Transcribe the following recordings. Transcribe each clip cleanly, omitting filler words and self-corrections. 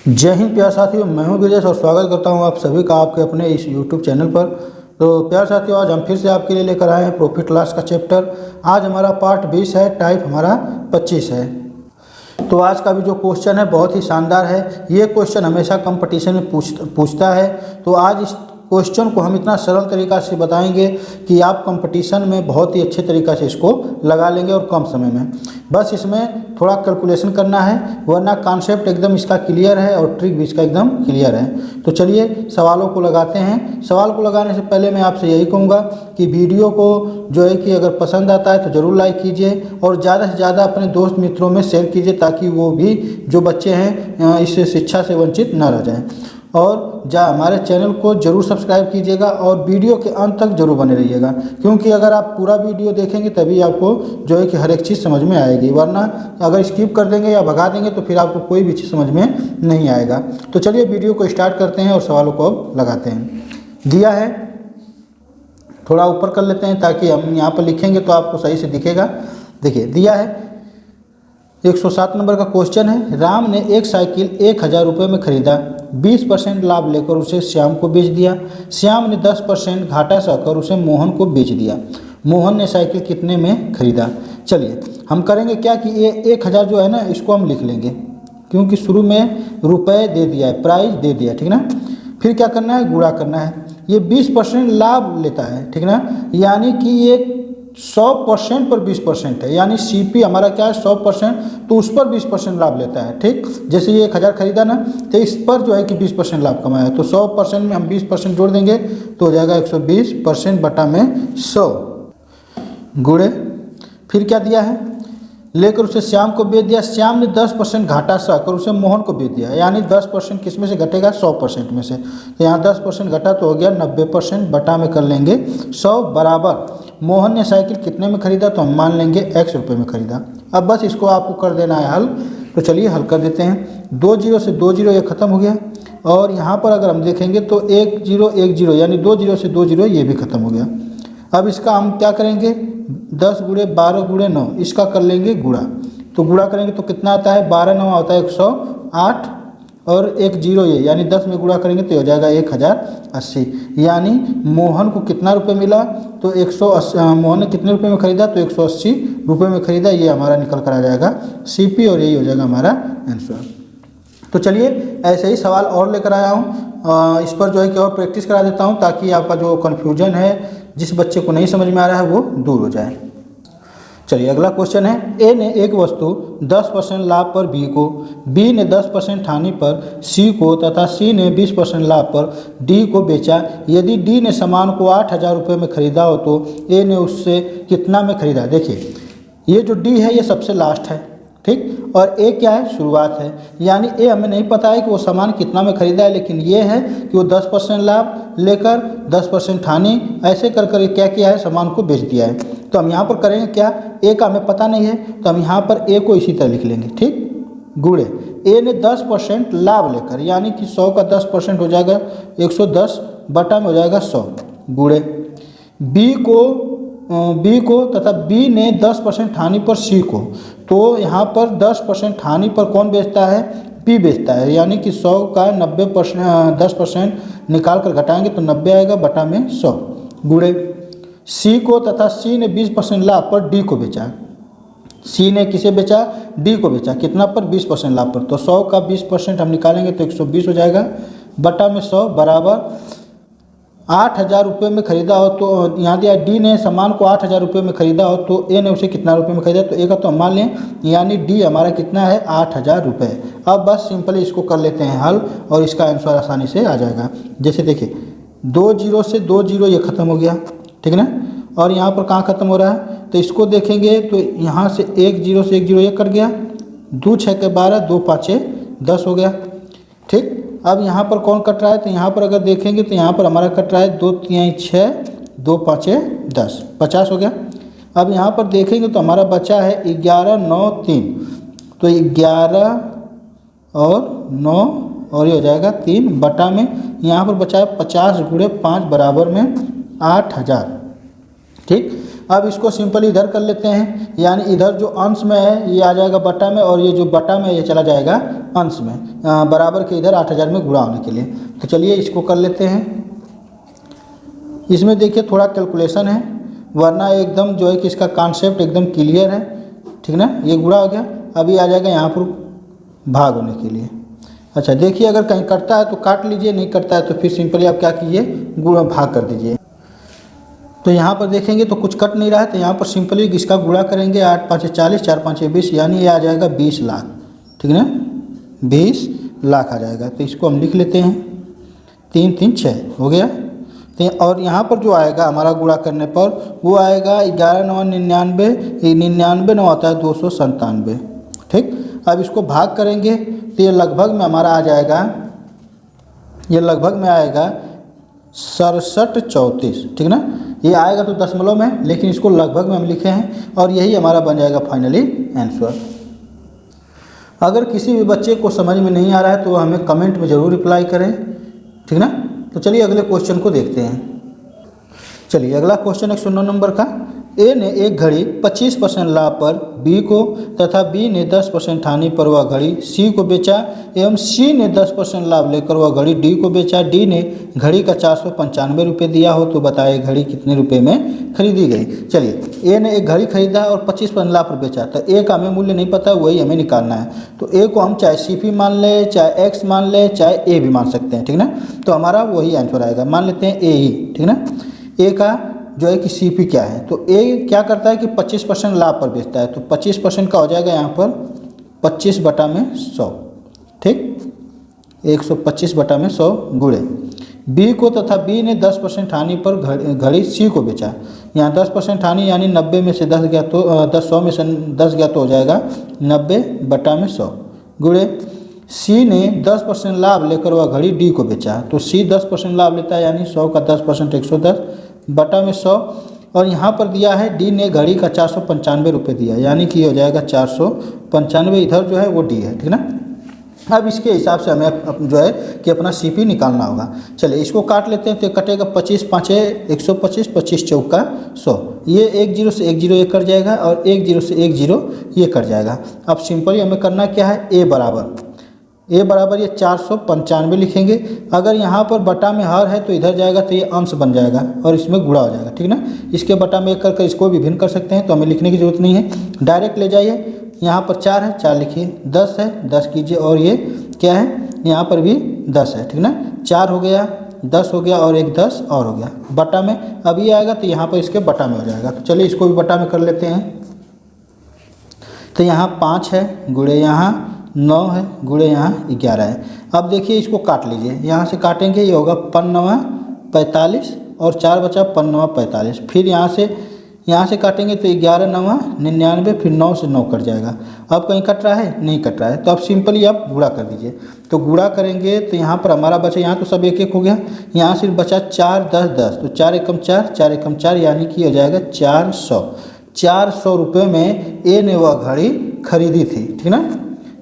जय हिंद प्यार साथियों, मैं हूं ब्रिजेश और स्वागत करता हूं आप सभी का आपके अपने इस YouTube चैनल पर। तो प्यार साथियों, आज हम फिर से आपके लिए लेकर आए हैं प्रॉफिट लॉस का चैप्टर। आज हमारा पार्ट 20 है, टाइप हमारा 25 है। तो आज का भी जो क्वेश्चन है बहुत ही शानदार है। ये क्वेश्चन हमेशा कंपटीशन में पूछता है। तो आज इस क्वेश्चन को हम इतना सरल तरीक़ा से बताएंगे कि आप कंपटीशन में बहुत ही अच्छे तरीक़ा से इसको लगा लेंगे और कम समय में। बस इसमें थोड़ा कैलकुलेशन करना है, वरना कॉन्सेप्ट एकदम इसका क्लियर है और ट्रिक भी इसका एकदम क्लियर है। तो चलिए सवालों को लगाते हैं। सवाल को लगाने से पहले मैं आपसे यही कहूँगा कि वीडियो को जो है कि अगर पसंद आता है तो ज़रूर लाइक कीजिए और ज़्यादा से ज़्यादा अपने दोस्त मित्रों में शेयर कीजिए, ताकि वो भी जो बच्चे हैं इस शिक्षा से वंचित न रह जाएँ। और हमारे चैनल को जरूर सब्सक्राइब कीजिएगा और वीडियो के अंत तक जरूर बने रहिएगा, क्योंकि अगर आप पूरा वीडियो देखेंगे तभी आपको जो है कि हर एक चीज़ समझ में आएगी, वरना अगर स्किप कर देंगे या भगा देंगे तो फिर आपको कोई भी चीज़ समझ में नहीं आएगा। तो चलिए वीडियो को स्टार्ट करते हैं और सवालों को अब लगाते हैं। दिया है, थोड़ा ऊपर कर लेते हैं ताकि हम यहाँ पर लिखेंगे तो आपको सही से दिखेगा। देखिए दिया है 107 नंबर का क्वेश्चन है। राम ने एक साइकिल 1000 रुपये में खरीदा, 20% लाभ लेकर उसे श्याम को बेच दिया। श्याम ने 10% घाटा सहकर उसे मोहन को बेच दिया। मोहन ने साइकिल कितने में खरीदा? चलिए हम करेंगे क्या कि ये 1000 जो है ना, इसको हम लिख लेंगे, क्योंकि शुरू में रुपए दे दिया है, प्राइस दे दिया, ठीक ना। फिर क्या करना है, गुणा करना है। ये 20% लाभ लेता है, ठीक ना, यानी कि ये 100% पर 20% है, यानी CP हमारा क्या है 100%, तो उस पर 20% लाभ लेता है। ठीक, जैसे ये 1000 खरीदा ना, तो इस पर जो है कि 20% लाभ कमाया, तो 100% में हम 20% जोड़ देंगे तो हो जाएगा 120% बटा में 100 गुणे। फिर क्या दिया है, लेकर उसे श्याम को बेच दिया। श्याम ने 10% घाटा सहकर उसे मोहन को बेच दिया, यानी 10% किस में से घटेगा, 100% में से। तो यहाँ 10% घटा तो हो गया 90%, बटा में कर लेंगे 100 बराबर मोहन ने साइकिल कितने में खरीदा, तो हम मान लेंगे X रुपये में खरीदा। अब बस इसको आपको कर देना है हल। तो चलिए हल कर देते हैं। 2 0 से 2 0 ये ख़त्म हो गया, और यहाँ पर अगर हम देखेंगे तो 1 0 1 0, यानी 2 0 से 2 0 ये भी ख़त्म हो गया। अब इसका हम क्या करेंगे, 10 गुणे 12 गुणे 9, इसका कर लेंगे गुणा। तो गुणा करेंगे तो कितना आता है, 12 9 आता है 108 और 1 0 ये, यानी 10 में गुणा करेंगे तो हो जाएगा 1080। यानी मोहन को कितना रुपए मिला, तो 180। मोहन ने कितने रुपए में खरीदा, तो 180 रुपये में खरीदा। ये हमारा निकल कर आ जाएगा CP और यही हो जाएगा हमारा आंसर। तो चलिए ऐसे ही सवाल और लेकर आया हूँ। इस पर जो है कि और प्रैक्टिस करा देता हूँ, ताकि आपका जो कन्फ्यूजन है, जिस बच्चे को नहीं समझ में आ रहा है, वो दूर हो जाए। चलिए अगला क्वेश्चन है। A ने एक वस्तु 10% लाभ पर B को, B ने 10% हानि पर C को तथा C ने 20% लाभ पर D को बेचा। यदि D ने सामान को 8000 रुपये में खरीदा हो तो A ने उससे कितना में खरीदा? देखिए ये जो D है ये सबसे लास्ट है, ठीक, और A क्या है, शुरुआत है। यानी A हमें नहीं पता है कि वो सामान कितना में खरीदा है, लेकिन ये है कि वो 10% लाभ लेकर 10% हानि, ऐसे कर कर क्या किया है, सामान को बेच दिया है। तो हम यहाँ पर करेंगे क्या, A का हमें पता नहीं है, तो हम यहाँ पर A को इसी तरह लिख लेंगे, ठीक, गुणे। A ने 10% लाभ लेकर, यानी कि 100 का 10% हो जाएगा 110 बटा में हो जाएगा 100 गुणे। B को तथा B ने 10% हानि पर C को, तो यहाँ पर 10% हानि पर कौन बेचता है, B बेचता है। यानी कि 100 का 90% 10% निकाल कर घटाएंगे तो 90 आएगा बटा में 100 गुणे। C को तथा C ने 20% लाभ पर D को बेचा। C ने किसे बेचा, D को बेचा, कितना पर, 20% लाभ पर। तो 100 का 20% हम निकालेंगे तो 120 हो जाएगा बटा में 100 बराबर 8000 रुपये में खरीदा हो, तो यहाँ दिया D ने सामान को 8000 रुपये में खरीदा हो तो A ने उसे कितना रुपये में खरीदा, तो A का तो हम मान लें, यानी D हमारा कितना है, 8000 रुपये। अब बस सिंपली इसको कर लेते हैं हल और इसका आंसर आसानी से आ जाएगा। जैसे देखिए 2 0 से 2 0 ये ख़त्म हो गया, ठीक ना, और यहाँ पर कहाँ ख़त्म हो रहा है, तो इसको देखेंगे तो यहाँ से 1 0 से 1 0 ये कट गया, 2 6 के 12, 2 5 10 हो गया, ठीक। अब यहाँ पर कौन कट रहा है, तो यहाँ पर अगर देखेंगे तो यहाँ पर हमारा कट रहा है 2 3 6, 2 5 10, 50 हो गया। अब यहाँ पर देखेंगे तो हमारा बचा है 11 9 3, तो 11 और 9 और ये हो जाएगा 3 बटा में यहाँ पर बचा है 50 गुणे 5 बराबर में 8000, ठीक। अब इसको सिंपल इधर कर लेते हैं, यानी इधर जो अंश में है ये आ जाएगा बटा में, और ये जो बटा में ये चला जाएगा अंश में, बराबर के इधर 8000 में गुणा होने के लिए। तो चलिए इसको कर लेते हैं। इसमें देखिए थोड़ा कैलकुलेशन है, वरना एकदम जो है कि इसका कॉन्सेप्ट एकदम क्लियर है, ठीक ना। ये गुणा हो गया, अभी आ जाएगा यहाँ पर भाग होने के लिए। अच्छा देखिए, अगर कहीं कटता है तो काट लीजिए, नहीं कटता है तो फिर सिंपली आप क्या कीजिए, गुणा भाग कर दीजिए। तो यहाँ पर देखेंगे तो कुछ कट नहीं रहा है, तो यहाँ पर सिंपली इसका गुणा करेंगे, 8 5 40, 4 5 20, यानी ये आ जाएगा 20 लाख, ठीक है ना, 20 लाख आ जाएगा। तो इसको हम लिख लेते हैं, 3 3 6 हो गया। और यहाँ पर जो आएगा हमारा गुणा करने पर वो आएगा 11 9 99, 99 9 आता है 297, ठीक। अब इसको भाग करेंगे तो ये लगभग में हमारा आ जाएगा, ये लगभग में आएगा 67 34, ठीक ना। ये आएगा तो दशमलव में, लेकिन इसको लगभग में हम लिखे हैं, और यही हमारा बन जाएगा फाइनली आंसर। अगर किसी भी बच्चे को समझ में नहीं आ रहा है तो हमें कमेंट में ज़रूर रिप्लाई करें, ठीक ना। तो चलिए अगले क्वेश्चन को देखते हैं। चलिए अगला क्वेश्चन 109 नंबर का। ए ने एक घड़ी 25% लाभ पर बी को तथा बी ने 10% हानि पर वह घड़ी सी को बेचा, एवं सी ने 10% लाभ लेकर वह घड़ी डी को बेचा। डी ने घड़ी का 495 रुपये दिया हो, तो बताए घड़ी कितने रुपए में खरीदी गई। चलिए ए ने एक घड़ी खरीदा और 25% लाभ पर बेचा, तो ए का हमें मूल्य नहीं पता, वही हमें निकालना है। तो ए को हम चाहे सी पी मान ले, चाहे एक्स मान ले, चाहे ए भी मान सकते हैं, ठीक ना। तो हमारा वही आंसर आएगा, मान लेते हैं ए ही, ठीक ना। ए का जो है कि सी पी क्या है, तो ए क्या करता है कि 25% लाभ पर बेचता है, तो 25% का हो जाएगा यहाँ पर 25 बटा में 100, ठीक, 125 बटा में 100 गुणे बी को तथा बी ने 10% हानि पर घड़ी सी को बेचा। यहाँ 10% हानि यानी 90 में से 10 गया तो 100 में से 10 गया तो हो जाएगा 90 बटा में 100 गुणे सी ने 10% लाभ लेकर वह घड़ी डी को बेचा। तो सी 10% लाभ लेता है, यानी 100 का 10% 110 बटा में 100, और यहाँ पर दिया है डी ने घड़ी का 495 रुपये दिया, यानी कि हो जाएगा 495, इधर जो है वो डी है, ठीक ना। अब इसके हिसाब से हमें जो है कि अपना सीपी निकालना होगा। चलिए इसको काट लेते हैं, तो कटेगा 25 5 125, 25 चौका 100, ये 1 0 से 1 0 ये कट जाएगा, और 1 0 से 1 0 ये कट जाएगा। अब सिंपली हमें करना क्या है, ए बराबर ये 495 लिखेंगे। अगर यहाँ पर बटा में हर है तो इधर जाएगा तो ये अंश बन जाएगा और इसमें गुणा हो जाएगा, ठीक ना। इसके बटा में एक करके इसको भी भिन्न कर सकते हैं, तो हमें लिखने की जरूरत नहीं है, डायरेक्ट ले जाइए। यहाँ पर 4 है, 4 लिखिए, 10 है 10 कीजिए, और ये क्या है, यहाँ पर भी 10 है, ठीक ना। 4 हो गया, 10 हो गया, और एक 10 और हो गया बटा में। अब ये आएगा तो यहाँ पर इसके बटा में हो जाएगा। तो चलिए इसको भी बटा में कर लेते हैं। तो यहाँ 5 है गुणे यहाँ 9 है गुणे यहाँ 11 है। अब देखिए इसको काट लीजिए, यहाँ से काटेंगे, ये होगा 5 9 45, और 4 बचा 5 9 45। फिर यहाँ से काटेंगे तो 11 9 99, फिर 9 से 9 कट जाएगा। अब कहीं कट रहा है, नहीं कट रहा है, तो अब सिंपली आप गुणा कर दीजिए। तो गुणा करेंगे तो यहाँ पर हमारा बचा, यहाँ तो सब एक एक हो गया, यहाँ सिर्फ बचा 4 10 10, तो 4 एकम 4, 4 एकम 4, यानी कि हो जाएगा 400 रुपये में ए ने वह घड़ी खरीदी थी, ठीक ना।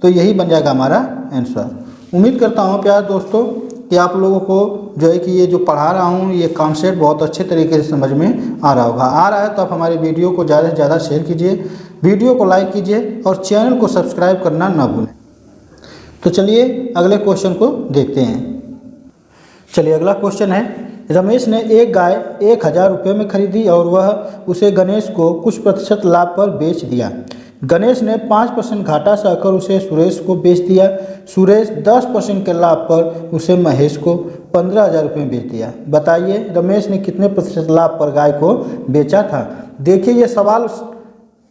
तो यही बन जाएगा हमारा आंसर। उम्मीद करता हूँ प्यारे दोस्तों कि आप लोगों को जो है कि ये जो पढ़ा रहा हूँ ये कॉन्सेप्ट बहुत अच्छे तरीके से समझ में आ रहा होगा। आ रहा है तो आप हमारे वीडियो को ज़्यादा से ज़्यादा शेयर कीजिए, वीडियो को लाइक कीजिए, और चैनल को सब्सक्राइब करना ना भूलें। तो चलिए अगले क्वेश्चन को देखते हैं। चलिए अगला क्वेश्चन है, रमेश ने एक गाय 1000 रुपये में खरीदी और वह उसे गणेश को कुछ प्रतिशत लाभ पर बेच दिया। गणेश ने 5% घाटा सहकर उसे सुरेश को बेच दिया। सुरेश 10% के लाभ पर उसे महेश को 15,000 रुपये में बेच दिया। बताइए रमेश ने कितने प्रतिशत लाभ पर गाय को बेचा था। देखिए ये सवाल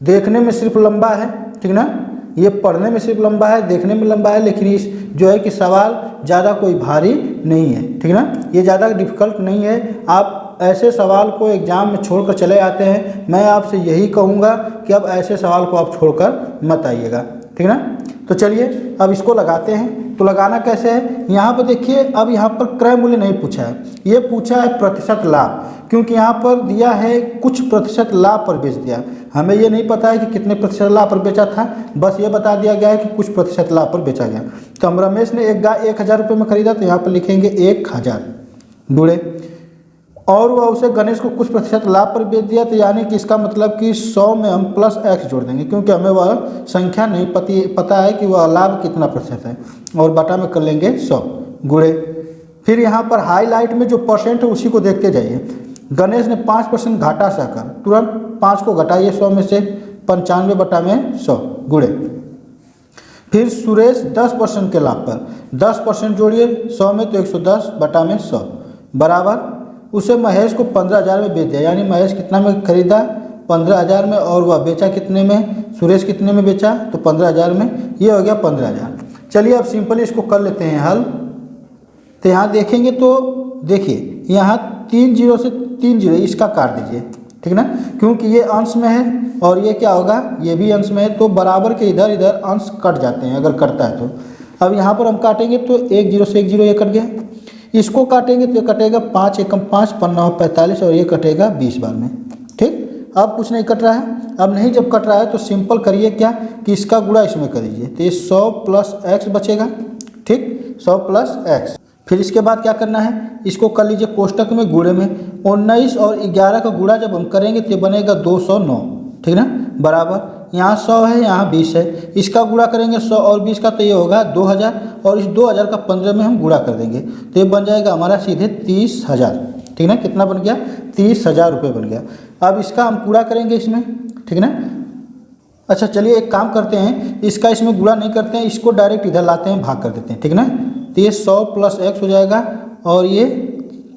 देखने में सिर्फ लंबा है, ठीक ना, ये पढ़ने में सिर्फ लंबा है, देखने में लंबा है, लेकिन इस जो है कि सवाल ज़्यादा कोई भारी नहीं है, ठीक ना, ये ज़्यादा डिफ़िकल्ट नहीं है। आप ऐसे सवाल को एग्ज़ाम में छोड़कर चले आते हैं, मैं आपसे यही कहूँगा कि अब ऐसे सवाल को आप छोड़कर मत आइएगा, ठीक ना। तो चलिए अब इसको लगाते हैं। तो लगाना कैसे है, यहाँ पर देखिए, अब यहाँ पर क्रय मूल्य नहीं पूछा है, ये पूछा है प्रतिशत लाभ, क्योंकि यहाँ पर दिया है कुछ प्रतिशत लाभ पर बेच दिया। हमें ये नहीं पता है कि कितने प्रतिशत लाभ पर बेचा था, बस ये बता दिया गया है कि कुछ प्रतिशत लाभ पर बेचा गया। तो हम रमेश ने एक गाय 1000 रुपये में खरीदा, तो यहाँ पर लिखेंगे 1000 गुणे, और वह उसे गणेश को कुछ प्रतिशत लाभ पर बेच दिया, तो यानी कि इसका मतलब कि 100 में हम प्लस x जोड़ देंगे, क्योंकि हमें वह संख्या नहीं पता है कि वह लाभ कितना प्रतिशत है, और बटा में कर लेंगे 100 गुणे। फिर यहाँ पर हाईलाइट में जो परसेंट है उसी को देखते जाइए। गणेश ने 5% घाटा सहकर तुरंत 5 को घटाइए 100 में से, 95 बटा में 100 गुणे। फिर सुरेश 10% के लाभ पर 10% जोड़िए 100 में, तो 110 बटा में 100 बराबर उसे महेश को 15,000 में बेच दिया, यानी महेश कितना में खरीदा 15,000 में, और वह बेचा कितने में, सुरेश कितने में बेचा तो 15,000 में, ये हो गया 15,000। चलिए अब सिंपली इसको कर लेते हैं हल। तो यहाँ देखेंगे तो देखिए यहाँ 3 जीरो से 3 जीरो इसका काट दीजिए, ठीक ना, क्योंकि ये अंश में है और ये क्या होगा, ये भी अंश में है, तो बराबर के इधर इधर अंश कट जाते हैं अगर कटता है तो। अब यहाँ पर हम काटेंगे तो 1 जीरो से 1 जीरो ये कट गया, इसको काटेंगे तो ये कटेगा 5 एकम 5 पन्ना 45, और ये कटेगा 20 बार में, ठीक। अब कुछ नहीं कट रहा है, अब नहीं जब कट रहा है तो सिंपल करिए क्या कि इसका गुणा इसमें कर दीजिए, तो ये 100 प्लस x बचेगा, ठीक, 100 प्लस x। फिर इसके बाद क्या करना है, इसको कर लीजिए कोष्टक में गुणे में, 19 और 11 का गुणा जब हम करेंगे तो ये बनेगा 209, ठीक ना, बराबर यहाँ 100 है यहाँ 20 है, इसका गुणा करेंगे 100 और 20 का, तो ये होगा 2000, और इस 2000 का 15 में हम गुणा कर देंगे तो ये बन जाएगा हमारा सीधे 30,000, ठीक ना, कितना बन गया 30,000 रुपये बन गया। अब इसका हम पूरा करेंगे इसमें, ठीक ना। अच्छा चलिए एक काम करते हैं, इसका इसमें गुणा नहीं करते हैं, इसको डायरेक्ट इधर लाते हैं, भाग कर देते हैं, ठीक ना। तो ये 100 प्लस x हो जाएगा, और ये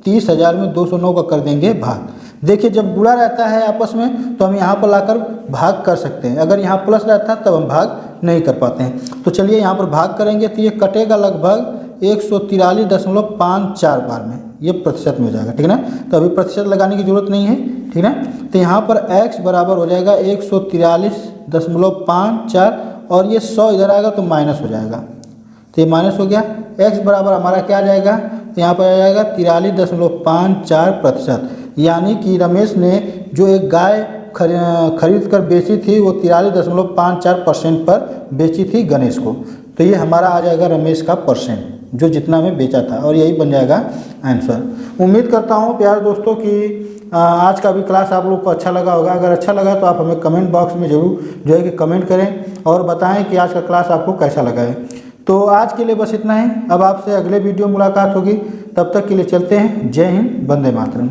30,000 में 209 का कर देंगे भाग। देखिए जब गुणा रहता है आपस में तो हम यहाँ पर लाकर भाग कर सकते हैं, अगर यहाँ प्लस रहता है तब हम भाग नहीं कर पाते हैं। तो चलिए यहाँ पर भाग करेंगे तो ये कटेगा लगभग 143.54 बार में, ये प्रतिशत में हो जाएगा, ठीक ना। तो अभी प्रतिशत लगाने की जरूरत नहीं है, ठीक ना। तो यहाँ पर x बराबर हो जाएगा 143.54, और ये 100 इधर आएगा तो माइनस हो जाएगा, तो ये माइनस हो गया। x बराबर हमारा क्या आ जाएगा, तो यहाँ पर आ जाएगा 43.54%, यानी कि रमेश ने जो एक गाय खरीद कर बेची थी वो 43.54% पर बेची थी गणेश को। तो ये हमारा आ जाएगा रमेश का परसेंट, जो जितना में बेचा था, और यही बन जाएगा आंसर। उम्मीद करता हूँ प्यारे दोस्तों कि आज का भी क्लास आप लोग को अच्छा लगा होगा। अगर अच्छा लगा तो आप हमें कमेंट बॉक्स में ज़रूर जो है कि कमेंट करें और बताएं कि आज का क्लास आपको कैसा लगा है। तो आज के लिए बस इतना ही, अब आपसे अगले वीडियो मुलाकात होगी, तब तक के लिए चलते हैं। जय हिंद, वंदे मातरम।